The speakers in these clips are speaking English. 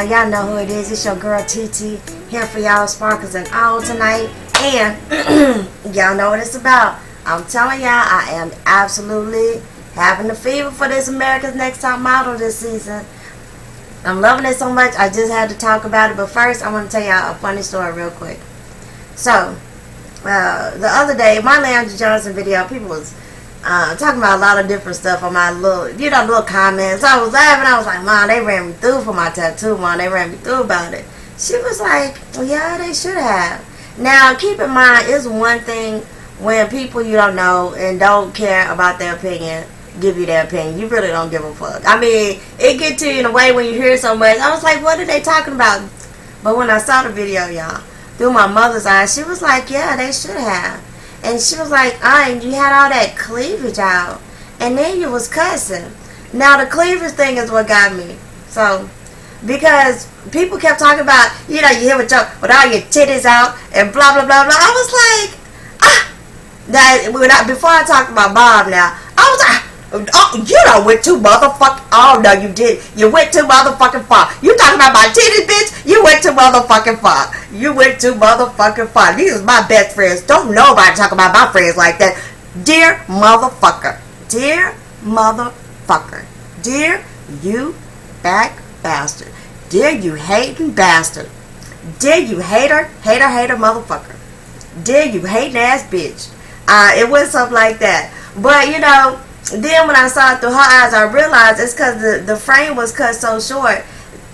Y'all know who it is. It's your girl TT here for y'all sparkles and all tonight. And y'all know what it's about. I'm telling y'all, I am absolutely having the fever for this America's Next Top Model this season. I'm loving it so much, I just had to talk about it. But first, I want to tell y'all a funny story real quick. So, the other day, my Landry Johnson video, people was talking about a lot of different stuff on my little comments. I was laughing. I was like, Mom, they ran me through for my tattoo, Mom. They ran me through about it. She was like, well, yeah, they should have. Now, keep in mind, it's one thing when people you don't know and don't care about their opinion give you their opinion. You really don't give a fuck. I mean, it gets to you in a way when you hear so much. I was like, what are they talking about? But when I saw the video, y'all, through my mother's eyes, she was like, yeah, they should have. And she was like, you had all that cleavage out. And then you was cussing. Now, the cleavage thing is what got me. So, because people kept talking about, you hear with all your titties out and blah, blah, blah, blah. I was like, before I talked about Bob now, I was like, oh, you done went too motherfucking, oh no you did, you went too motherfucking far. You talking about my titties, bitch? You went too motherfucking far. You went too motherfucking far. These are my best friends. Don't nobody talk about my friends like that. Dear motherfucker. Dear motherfucker. Dear you back bastard. Dear you hating bastard. Dear you hater motherfucker. Dear you hating ass bitch. It was something like that. But then when I saw it through her eyes, I realized it's because the frame was cut so short.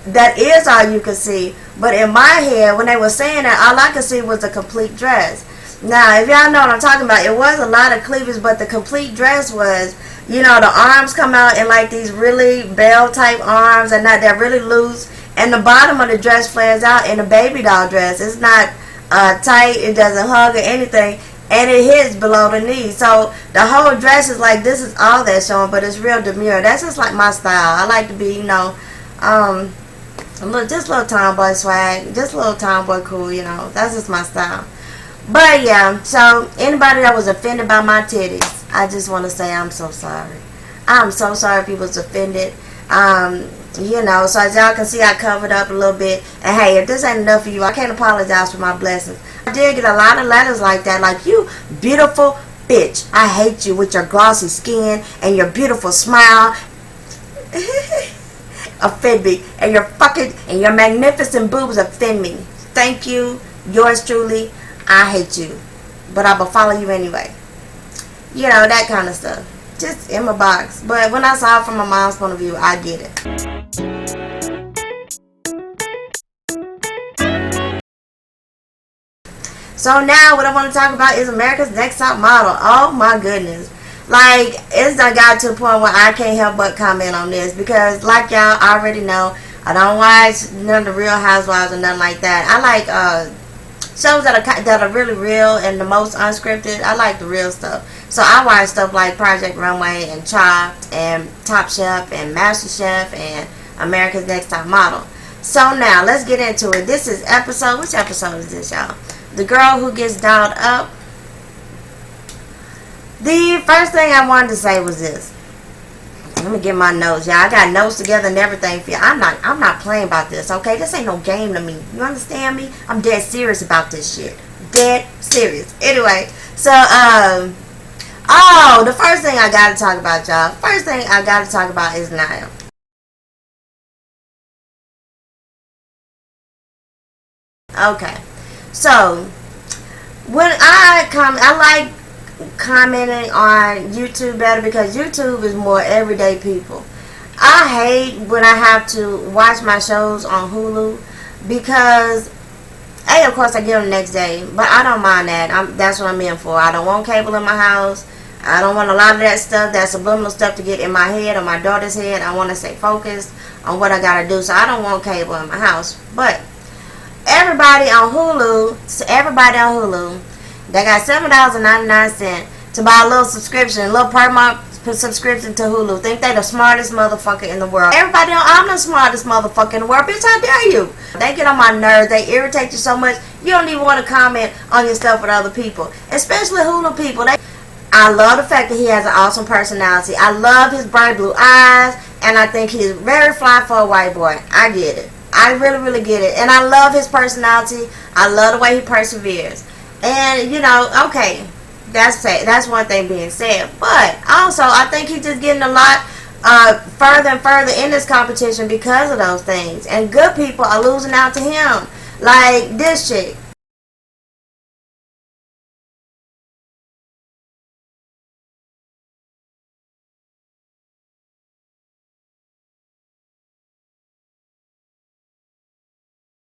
That is all you could see. But in my head, when they were saying that, all I could see was the complete dress. Now, if y'all know what I'm talking about, it was a lot of cleavage, but the complete dress was, the arms come out in like these really Bello type arms, and they're really loose. And the bottom of the dress flares out in a baby doll dress. It's not tight. It doesn't hug or anything. And it hits below the knee. So the whole dress is like, this is all that's showing, but it's real demure. That's just like my style. I like to be, just a little tomboy swag. Just a little tomboy cool, That's just my style. But yeah, so anybody that was offended by my titties, I just want to say I'm so sorry. I'm so sorry people was offended. So as y'all can see, I covered up a little bit. And hey, if this ain't enough for you, I can't apologize for my blessings. I did get a lot of letters like that, like, you beautiful bitch. I hate you with your glossy skin and your beautiful smile. Offend me. And your magnificent boobs offend me. Thank you. Yours truly. I hate you. But I will follow you anyway. That kind of stuff. Just in my box. But when I saw it from my mom's point of view, I get it. So now what I want to talk about is America's Next Top Model. Oh my goodness. Like, it's done got to a point where I can't help but comment on this. Because like y'all already know, I don't watch none of the Real Housewives or nothing like that. I like shows that are really real and the most unscripted. I like the real stuff. So I watch stuff like Project Runway and Chopped and Top Chef and Master Chef and America's Next Top Model. So now let's get into it. This is which episode is this, y'all? The girl who gets dolled up. The first thing I wanted to say was this. Let me get my notes, y'all. I got notes together and everything for you. I'm not playing about this, okay? This ain't no game to me. You understand me? I'm dead serious about this shit. Dead serious. Anyway, so the first thing I gotta talk about, y'all. First thing I gotta talk about is Nyle. Okay. So, when I like commenting on YouTube better because YouTube is more everyday people. I hate when I have to watch my shows on Hulu because, of course I get them the next day, but I don't mind that. That's what I'm in for. I don't want cable in my house. I don't want a lot of that stuff, that subliminal stuff to get in my head or my daughter's head. I want to stay focused on what I gotta do, so I don't want cable in my house. But everybody on Hulu, they got $7.99 to buy a little subscription, a little per month subscription to Hulu. Think they the smartest motherfucker in the world. Everybody know I'm the smartest motherfucker in the world. Bitch, how dare you? They get on my nerves. They irritate you so much. You don't even want to comment on your stuff with other people. Especially Hulu people. I love the fact that he has an awesome personality. I love his bright blue eyes. And I think he's very fly for a white boy. I get it. I really, really get it. And I love his personality. I love the way he perseveres. And, you know, okay, that's one thing being said. But also, I think he's just getting a lot further and further in this competition because of those things. And good people are losing out to him. Like this chick.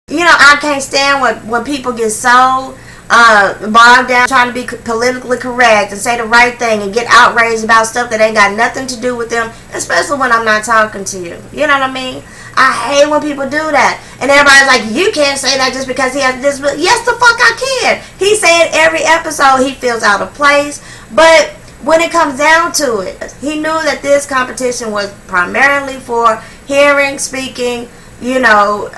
You know, I can't stand when people get so bogged down trying to be politically correct and say the right thing and get outraged about stuff that ain't got nothing to do with them, especially when I'm not talking to you. You know what I mean? I hate when people do that. And everybody's like, you can't say that just because he has a disability. Yes, the fuck I can. He said every episode he feels out of place. But when it comes down to it, he knew that this competition was primarily for hearing, speaking, you know,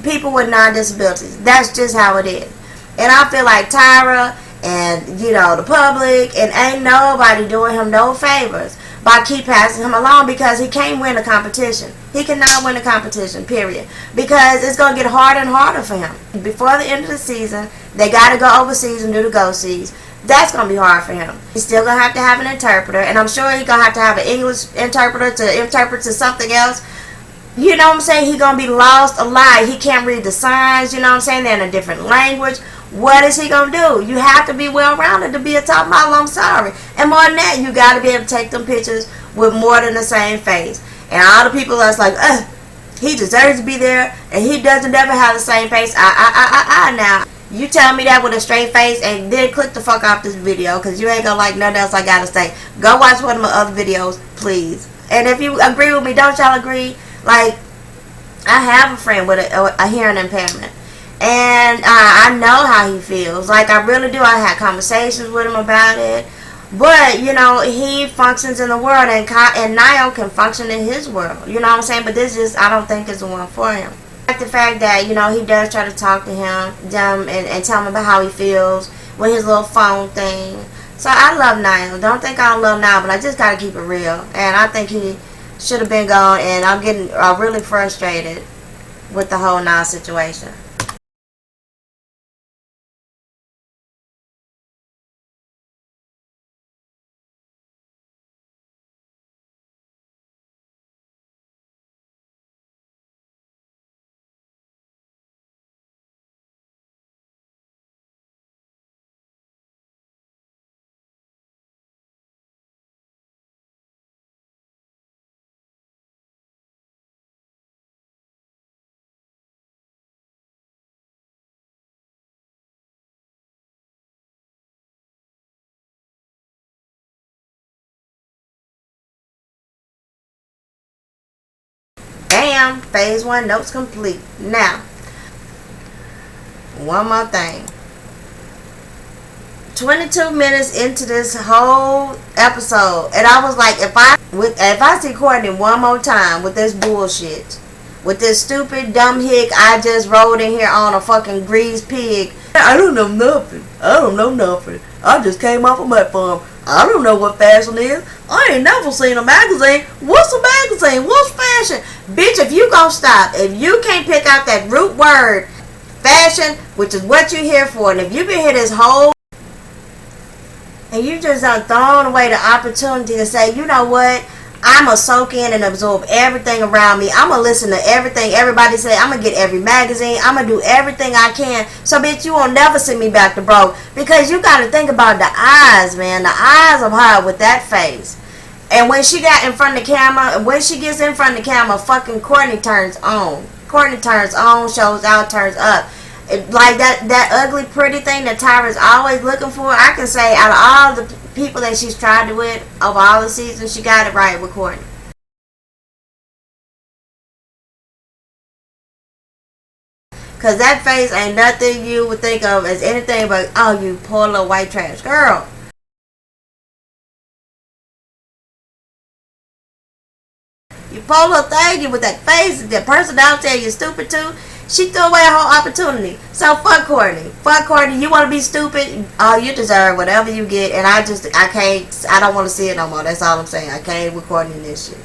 people with non-disabilities. That's just how it is. And I feel like Tyra and, you know, the public, and ain't nobody doing him no favors by keep passing him along, because he can't win a competition. He cannot win a competition, period. Because it's going to get harder and harder for him. Before the end of the season, they got to go overseas and do the go-sees. That's going to be hard for him. He's still going to have an interpreter, and I'm sure he's going to have an English interpreter to interpret to something else. You know what I'm saying? He's going to be lost a lot. He can't read the signs, you know what I'm saying? They're in a different language. What is he going to do? You have to be well-rounded to be a top model, I'm sorry. And more than that, you got to be able to take them pictures with more than the same face. And all the people that's like, he deserves to be there, and he doesn't ever have the same face. Now, you tell me that with a straight face, and then click the fuck off this video, because you ain't going to like nothing else I got to say. Go watch one of my other videos, please. And if you agree with me, don't y'all agree? Like, I have a friend with a hearing impairment, and I know how he feels. Like, I really do. I had conversations with him about it. But, you know, he functions in the world, and Nyle can function in his world. You know what I'm saying? But this just, I don't think is the one for him. Like the fact that, you know, he does try to talk to him and tell him about how he feels with his little phone thing. So I love Nyle. Don't think I don't love Nyle, but I just got to keep it real. And I think he should have been gone, and I'm getting really frustrated with the whole Nyle situation. Bam! Phase 1 notes complete. Now, one more thing. 22 minutes into this whole episode, and I was like, if I see Courtney one more time with this bullshit, with this stupid dumb hick I just rode in here on a fucking greased pig. I don't know nothing. I just came off a mud farm. I don't know what fashion is. I ain't never seen a magazine. What's a magazine? What's fashion? Bitch, if you gon' stop, if you can't pick out that root word, fashion, which is what you're here for, and if you've been here this whole, and you just done thrown away the opportunity to say, you know what, I'm going to soak in and absorb everything around me. I'm going to listen to everything everybody say. I'm going to get every magazine. I'm going to do everything I can. So, bitch, you won't never see me back to broke. Because you got to think about the eyes, man. The eyes of her with that face. And when she got in front of the camera, when she gets in front of the camera, fucking Courtney turns on. Courtney turns on, shows out, turns up. Like that ugly, pretty thing that Tyra's always looking for. I can say out of all the people that she's tried to with of all the seasons, she got it right with Courtney. Cause that face ain't nothing you would think of as anything but, oh, you poor little white trash girl. You poor little thing with that face, that personality, you're stupid too. She threw away a whole opportunity. So fuck Courtney. Fuck Courtney. You want to be stupid? Oh, you deserve whatever you get. And I don't want to see it no more. That's all I'm saying. I can't with Courtney in this shit.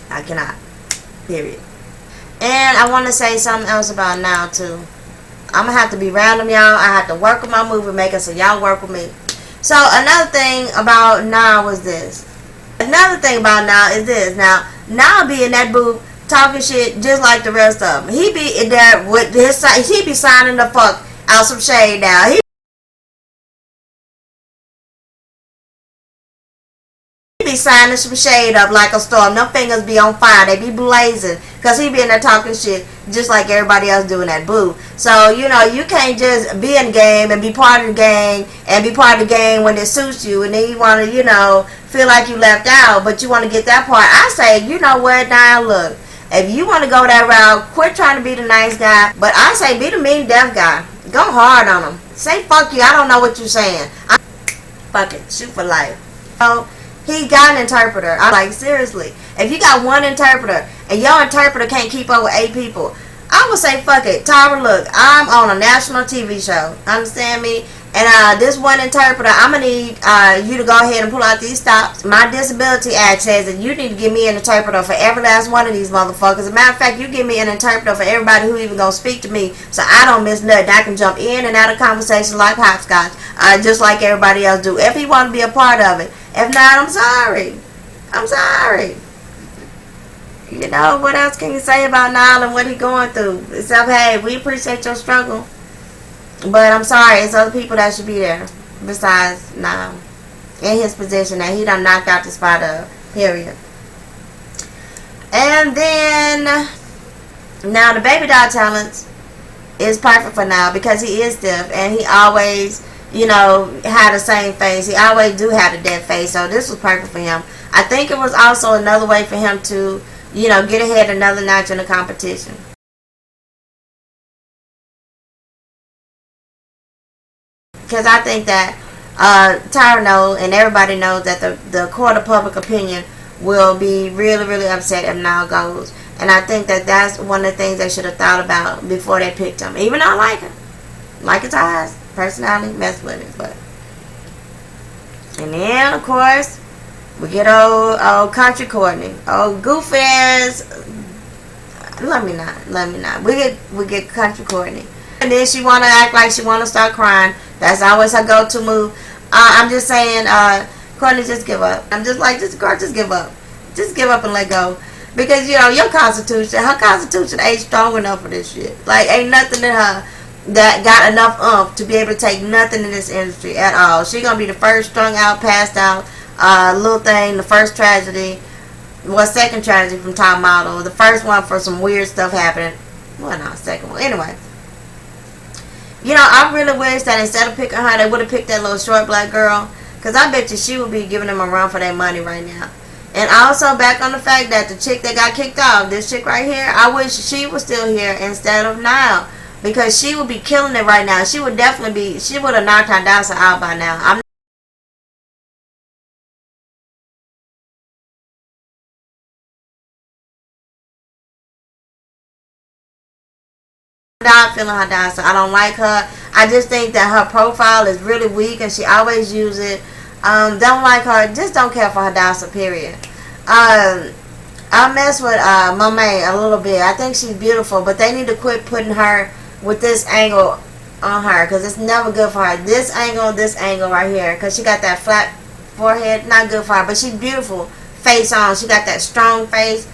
I cannot. Period. And I want to say something else about Nyle too. I'm going to have to be random, y'all. I have to work with my movie maker, so y'all work with me. So another thing about Nyle was this. Another thing about Nyle is this. Now, Nyle be in that booth talking shit just like the rest of them. He be in there with his, he be signing the fuck out some shade now. He be signing some shade up like a storm. Them fingers be on fire. They be blazing. Because he be in there talking shit just like everybody else doing that boo. So, you know, you can't just be in the game and be part of the gang and be part of the gang when it suits you. And then you want to, you know, feel like you left out. But you want to get that part. I say, you know what, now look. If you want to go that route, quit trying to be the nice guy. But I say, be the mean deaf guy. Go hard on him. Say, fuck you. I don't know what you're saying. Fuck it. Shoot for life. So, he got an interpreter. I'm like, seriously. If you got one interpreter and your interpreter can't keep up with 8 people, I would say, fuck it. Tyra, look, I'm on a national TV show. Understand me? And this one interpreter, I'm going to need you to go ahead and pull out these stops. My disability act says that you need to give me an interpreter for every last one of these motherfuckers. As a matter of fact, you give me an interpreter for everybody who even going to speak to me so I don't miss nothing. I can jump in and out of conversations like hopscotch, just like everybody else do. If he want to be a part of it. If not, I'm sorry. I'm sorry. You know, what else can you say about Nyle and what he going through? Except, hey, we appreciate your struggle. But I'm sorry, it's other people that should be there besides Nyle in his position that he done knocked out the spot of. Period. And then, now the baby doll talents is perfect for Nyle because he is stiff and he always, you know, had the same face. He always do have a dead face. So this was perfect for him. I think it was also another way for him to, you know, get ahead another notch in the competition. Because I think that Tyra knows and everybody knows that the court of public opinion will be really, really upset if Nyle goes. And I think that that's one of the things they should have thought about before they picked him. Even though I like him. Like his eyes. Personality, mess with it. But. And then, of course, we get old country Courtney. Old goofy ass. Let me not. We get country Courtney. And then she want to act like she want to start crying. That's always her go-to move. I'm just saying, Courtney, just give up. I'm just like, this girl, just give up. Just give up and let go. Because, you know, her constitution ain't strong enough for this shit. Like, ain't nothing in her that got enough oomph to be able to take nothing in this industry at all. She gonna be the first strung out, passed out, little thing, the first tragedy. Well, second tragedy from Top Model. The first one for some weird stuff happening. Well, no, second one. Anyway. You know, I really wish that instead of picking her, they would have picked that little short black girl. Because I bet you she would be giving them a run for their money right now. And also back on the fact that the chick that got kicked off, this chick right here, I wish she was still here instead of Nyle. Because she would be killing it right now. She would definitely be, she would have knocked her dancer out by now. I'm not feeling her dancer. I don't like her. I just think that her profile is really weak and she always use it. Don't like her. Just don't care for her dancer, period. I mess with Monet a little bit. I think she's beautiful, but they need to quit putting her with this angle on her because it's never good for her. This angle right here, because she got that flat forehead, not good for her, but she's beautiful face on. She got that strong face.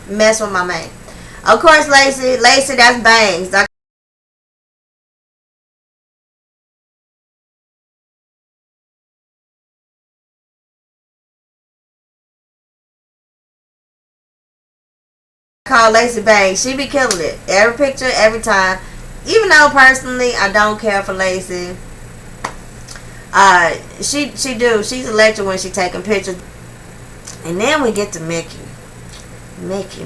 Mess with my man. Of course, Lacey, that's bangs. I call Lacey bangs. She be killing it. Every picture, every time. Even though personally, I don't care for Lacey. She's electric when she taking pictures. And then we get to Mickey. Mickey.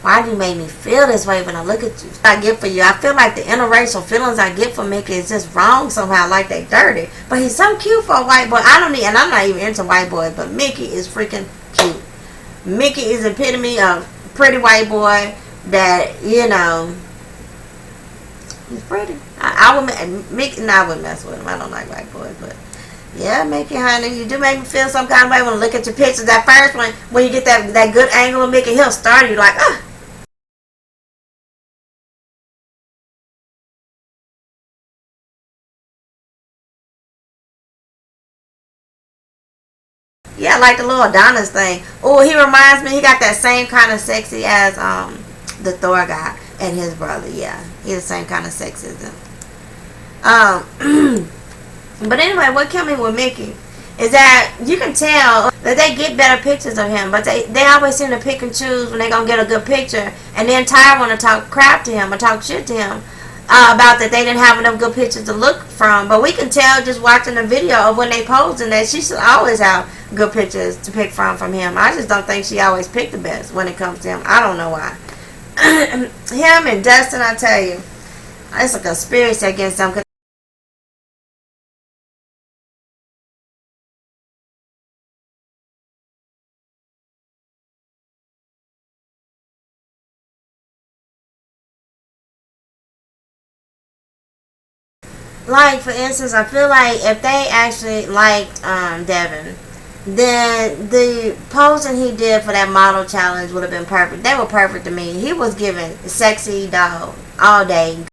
Why do you make me feel this way when I look at you? I get for you. I feel like the interracial feelings I get for Mickey is just wrong somehow, like they dirty. But he's so cute for a white boy. And I'm not even into white boys, but Mickey is freaking cute. Mickey is the epitome of pretty white boy that, you know, He's pretty. I would Mickey. No, I wouldn't mess with him. I don't like white boys, but yeah, Mickey, honey, you do make me feel some kind of way when I look at your pictures. That first one, when you get that good angle of Mickey, he'll start you like, ah. Yeah, like the little Adonis thing. Oh, he reminds me. He got that same kind of sexy as the Thor guy and his brother. Yeah, he's the same kind of sexism. But anyway, what killed me with Mickey is that you can tell that they get better pictures of him, but they always seem to pick and choose when they gonna get a good picture, and then Ty want to talk crap to him or talk shit to him about that they didn't have enough good pictures to look from. But we can tell just watching the video of when they posing that she should always have good pictures to pick from him. I just don't think she always picked the best when it comes to him. I don't know why. Him and Dustin, I tell you, it's a conspiracy against them. Like, for instance, I feel like if they actually liked Devin, then the posing he did for that model challenge would have been perfect. They were perfect to me. He was giving sexy doll all day.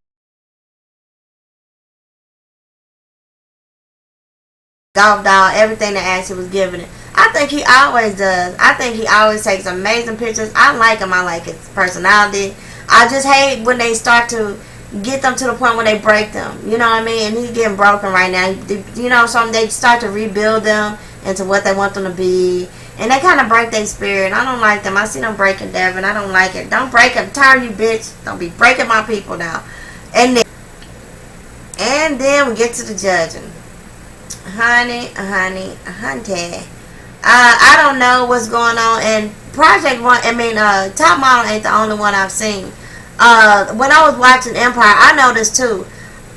Golf doll, everything that Ashley was giving it. I think he always does. I think he always takes amazing pictures. I like him. I like his personality. I just hate when they start to get them to the point where they break them. You know what I mean? And he's getting broken right now. You know, so they start to rebuild them into what they want them to be. And they kind of break their spirit. I don't like them. I see them breaking Devin. I don't like it. Don't break them. I'm tired of you, bitch. Don't be breaking my people now. And then we get to the judging. Honey. I don't know what's going on. And Project One, Top Model ain't the only one I've seen. When I was watching Empire, I noticed too.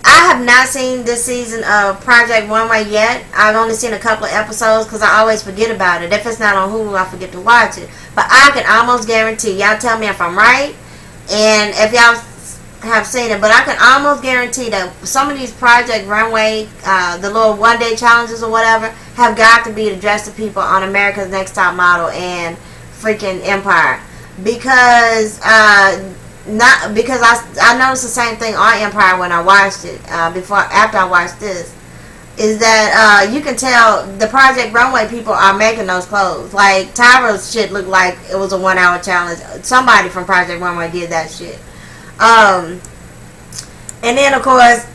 I have not seen this season of Project Runway yet. I've only seen a couple of episodes because I always forget about it. If it's not on Hulu, I forget to watch it. But I can almost guarantee, y'all tell me if I'm right, and if y'all have seen it, but I can almost guarantee that some of these Project Runway, the little one-day challenges or whatever, have got to be addressed to people on America's Next Top Model and freaking Empire. Because I noticed the same thing on Empire when I watched it after I watched this, is that you can tell the Project Runway people are making those clothes. Like Tyra's shit looked like it was a 1 hour challenge. Somebody from Project Runway did that shit. And then of course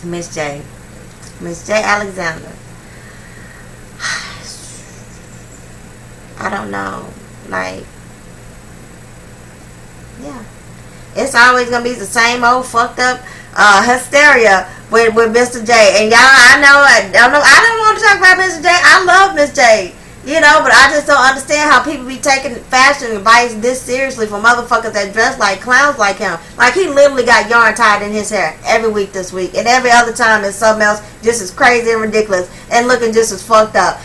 Miss J Alexander. I don't know, like, yeah, it's always gonna be the same old fucked up hysteria with Mr. J. And y'all, I don't want to talk about Mr. J. I love Miss J, you know, but I just don't understand how people be taking fashion advice this seriously from motherfuckers that dress like clowns like him. Like, he literally got yarn tied in his hair every week this week, and every other time it's something else just as crazy and ridiculous and looking just as fucked up.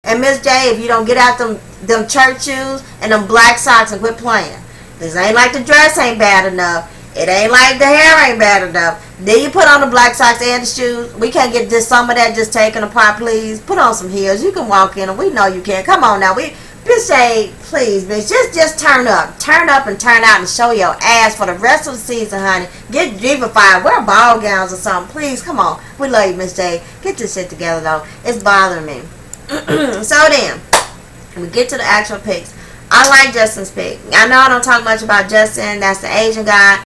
And Miss J, if you don't get out them church shoes and them black socks and quit playing. This ain't like the dress ain't bad enough. It ain't like the hair ain't bad enough. Then you put on the black socks and the shoes. We can't get just some of that just taken apart, please. Put on some heels. You can walk in them. We know you can. Come on now. Miss J, please, bitch. Just turn up. Turn up and turn out and show your ass for the rest of the season, honey. Get divified. Wear ball gowns or something. Please, come on. We love you, Miss J. Get this shit together, though. It's bothering me. So then, we get to the actual picks. I like Justin's pick. I know I don't talk much about Justin. That's the Asian guy.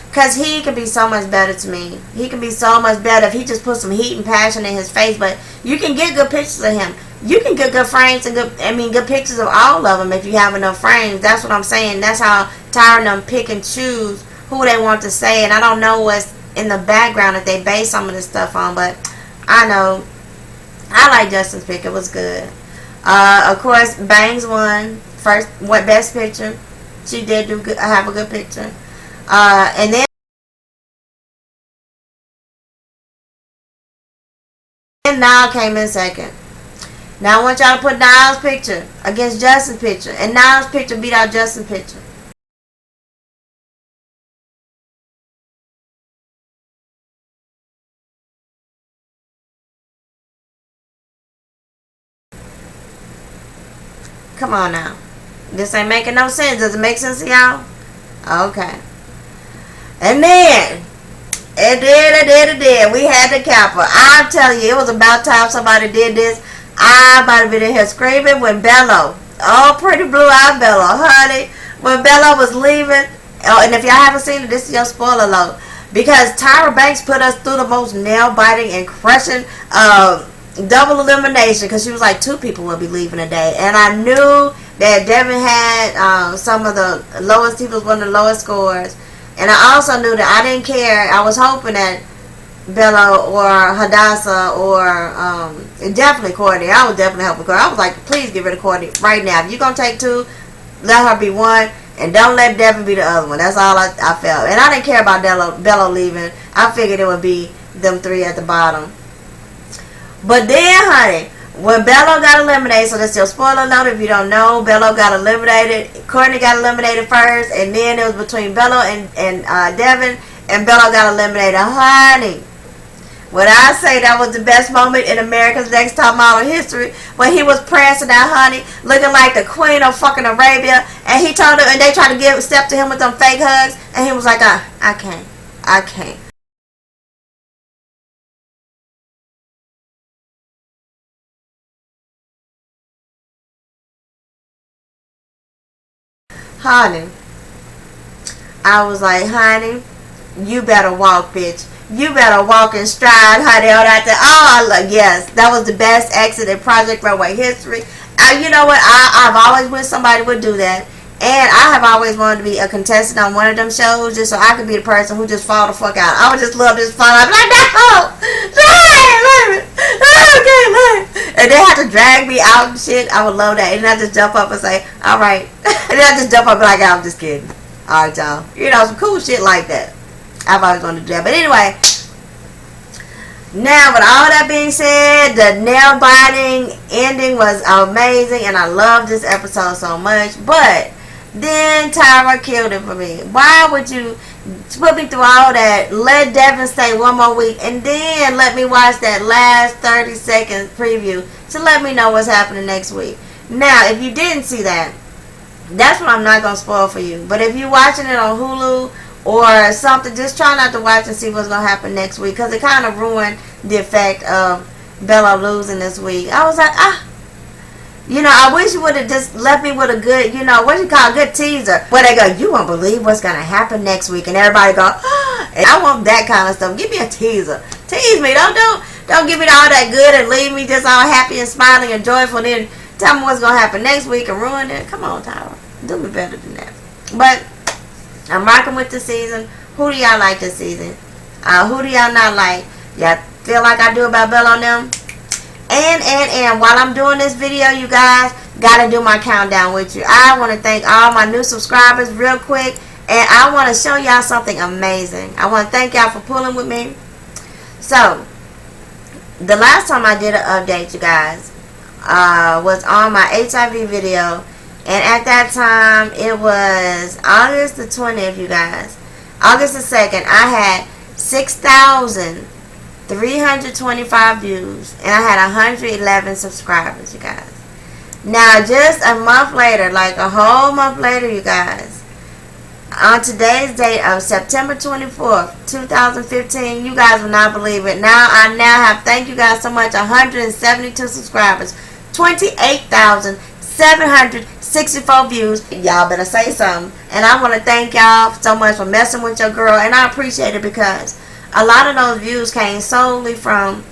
Because he can be so much better to me. He can be so much better if he just put some heat and passion in his face. But you can get good pictures of him. You can get good frames and good pictures of all of them if you have enough frames. That's what I'm saying. That's how tired them pick and choose who they want to say. And I don't know what's in the background that they base some of this stuff on, but I know I like Justin's pick. It was good. Of course, Bangs won best picture. She did have a good picture. And then And Nyle came in second. Now I want y'all to put Nyle's picture against Justin's picture. And Nyle's picture beat out Justin's picture. Come on now. This ain't making no sense. Does it make sense to y'all? Okay. And then, it did. We had the capper. I'm telling you, it was about time somebody did this. I might have been in here screaming when Bello, oh, pretty blue-eyed Bello, honey, when Bello was leaving. Oh, and if y'all haven't seen it, this is your spoiler alert. Because Tyra Banks put us through the most nail-biting and crushing double elimination, because she was like, 2 people will be leaving today. And I knew that Devin had some of the lowest, he was one of the lowest scores. And I also knew that I didn't care. I was hoping that Bello or Hadassah or definitely Courtney. I was definitely helping Courtney. I was like, please get rid of Courtney right now. If you're going to take 2, let her be 1. And don't let Devin be the other one. That's all I felt. And I didn't care about Bello leaving. I figured it would be them 3 at the bottom. But then, honey, when Bello got eliminated, so that's your spoiler alert if you don't know, Bello got eliminated. Courtney got eliminated first, and then it was between Bello and Devin, and Bello got eliminated. Honey, when I say that was the best moment in America's Next Top Model history, when he was prancing that honey, looking like the queen of fucking Arabia, and he told her, and they tried to step to him with them fake hugs, and he was like, I can't. Honey, I was like, honey, you better walk, bitch. You better walk in stride, honey. All that. Oh, yes, that was the best exit in Project Runway history. You know what? I've always wished somebody would do that. And I have always wanted to be a contestant on one of them shows just so I could be the person who just fall the fuck out. I would just love this fall out. Like, no! And they have to drag me out and shit. I would love that. And I just jump up and say, alright. And then I just jump up and be like, I'm just kidding. Alright, y'all. You know, some cool shit like that. I've always wanted to do that. But anyway, now with all that being said, the nail biting ending was amazing. And I love this episode so much. But then Tyra killed it for me. Why would you put me through all that, let Devin stay 1 more week, and then let me watch that last 30-second preview to let me know what's happening next week? Now, if you didn't see that, that's what I'm not going to spoil for you. But if you're watching it on Hulu or something, just try not to watch and see what's going to happen next week, because it kind of ruined the effect of Bello losing this week. I was like, you know, I wish you would have just left me with a good, you know, what you call a good teaser. Where they go, you won't believe what's going to happen next week. And everybody go, and I want that kind of stuff. Give me a teaser. Tease me. Don't give me all that good and leave me just all happy and smiling and joyful. Then tell me what's going to happen next week and ruin it. Come on, Tyra. Do me better than that. But I'm rocking with the season. Who do y'all like this season? Who do y'all not like? Y'all feel like I do about Bello and them? And while I'm doing this video, you guys, gotta do my countdown with you. I want to thank all my new subscribers real quick, and I want to show y'all something amazing. I want to thank y'all for pulling with me. So, the last time I did an update, you guys, was on my HIV video, and at that time, it was August the 20th, you guys. August the 2nd, I had 6,325 views, and I had 111 subscribers, you guys. Now, just a month later, like a whole month later, you guys, on today's date of September 24th, 2015, you guys will not believe it. I have, thank you guys so much, 172 subscribers, 28,764 views. Y'all better say something. And I want to thank y'all so much for messing with your girl, and I appreciate it, because a lot of those views came solely from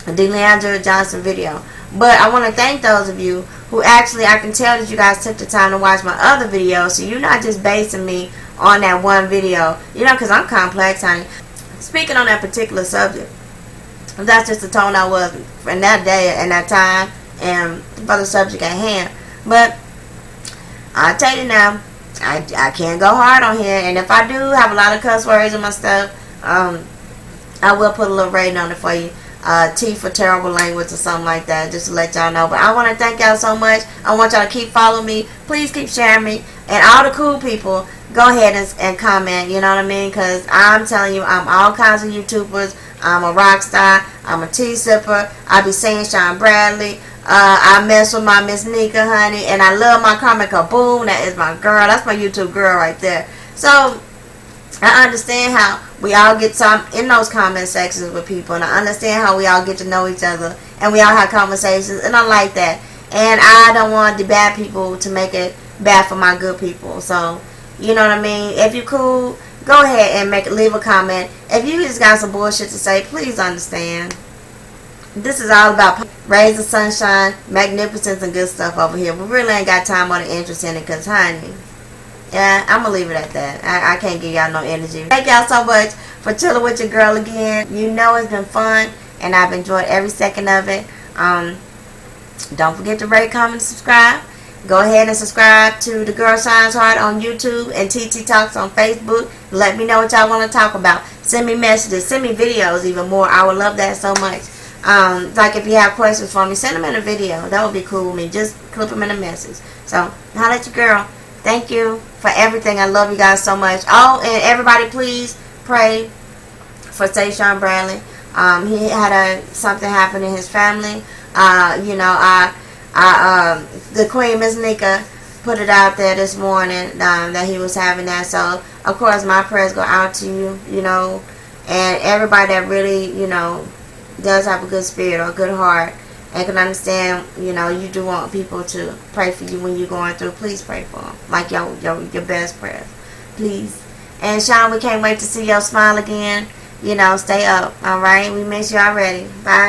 the Leandra Johnson video. But I want to thank those of you who actually, I can tell that you guys took the time to watch my other videos. So you're not just basing me on that one video. You know, because I'm complex, honey. Speaking on that particular subject, that's just the tone I was in that day and that time and for the subject at hand. But I'll tell you now, I can't go hard on here. And if I do have a lot of cuss words and my stuff, I will put a little rating on it for you. T for terrible language or something like that, just to let y'all know. But I want to thank y'all so much. I want y'all to keep following me. Please keep sharing me. And all the cool people, go ahead and comment, you know what I mean? Because I'm telling you, I'm all kinds of YouTubers. I'm a rock star. I'm a tea sipper. I be saying Sean Bradley. I mess with my Miss Nika, honey. And I love my comment Kaboom. That is my girl. That's my YouTube girl right there. So, I understand how we all get some in those comment sections with people. And I understand how we all get to know each other. And we all have conversations. And I like that. And I don't want the bad people to make it bad for my good people. So, you know what I mean? If you cool, go ahead and leave a comment. If you just got some bullshit to say, please understand. This is all about rays of sunshine, magnificence, and good stuff over here. We really ain't got time or the interest in it because, honey, yeah, I'm going to leave it at that. I can't give y'all no energy. Thank y'all so much for chilling with your girl again. You know it's been fun, and I've enjoyed every second of it. Don't forget to rate, comment, and subscribe. Go ahead and subscribe to The Girl Shines Hard on YouTube and TT Talks on Facebook. Let me know what y'all want to talk about. Send me messages. Send me videos even more. I would love that so much. Like if you have questions for me, send them in a video. That would be cool with me. Just clip them in a message. So, holla at your girl. Thank you for everything. I love you guys so much. Oh, and everybody please pray for Sean Bradley. He had something happen in his family. The Queen, Miss Nika, put it out there this morning that he was having that. So, of course, my prayers go out to you, you know, and everybody that really, you know, does have a good spirit or a good heart and can understand, you know, you do want people to pray for you when you're going through. Please pray for them. Like your best prayers. Please. And, Sean, we can't wait to see your smile again. You know, stay up, all right? We miss you already. Bye.